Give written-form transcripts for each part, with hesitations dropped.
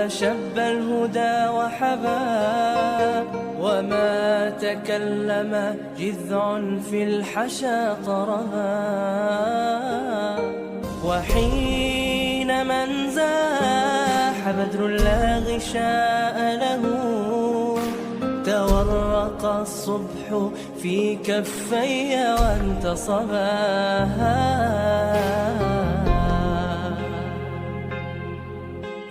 شب الهدى وحبا، وما تكلم جذع في الحشا طربا. وحين من زاح بدر لا غشاء له، تورق الصبح في كفي وانتصبا.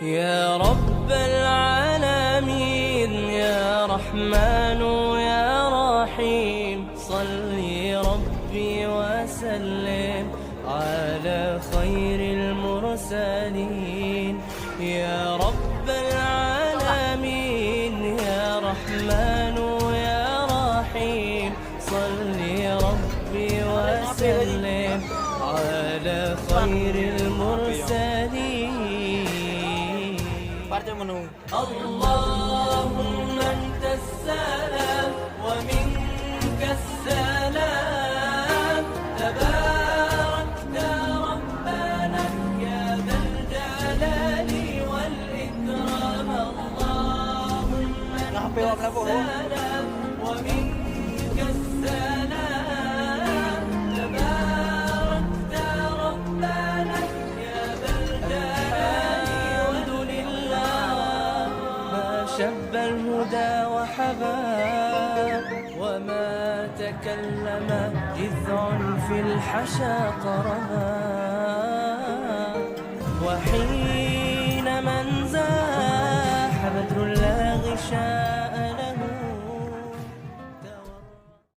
يا رب العالمين يا رحمن يا رحيم، صلي ربي وسلم على خير المرسلين. يا رب العالمين يا رحمن يا رحيم، صلي ربي وسلم على خير المرسلين. اللهم أنت السلام ومنك السلام، تباركت ربنا يا ذا الجلال والإكرام. اللهم أنت السلام ومنك السلام، تباركت ربنا يا ذا الجلال والإكرام. ما شب الهدى وحبا، وما تكلم جذع في الحشا طربا. وحين من زاح بدر لا غشاء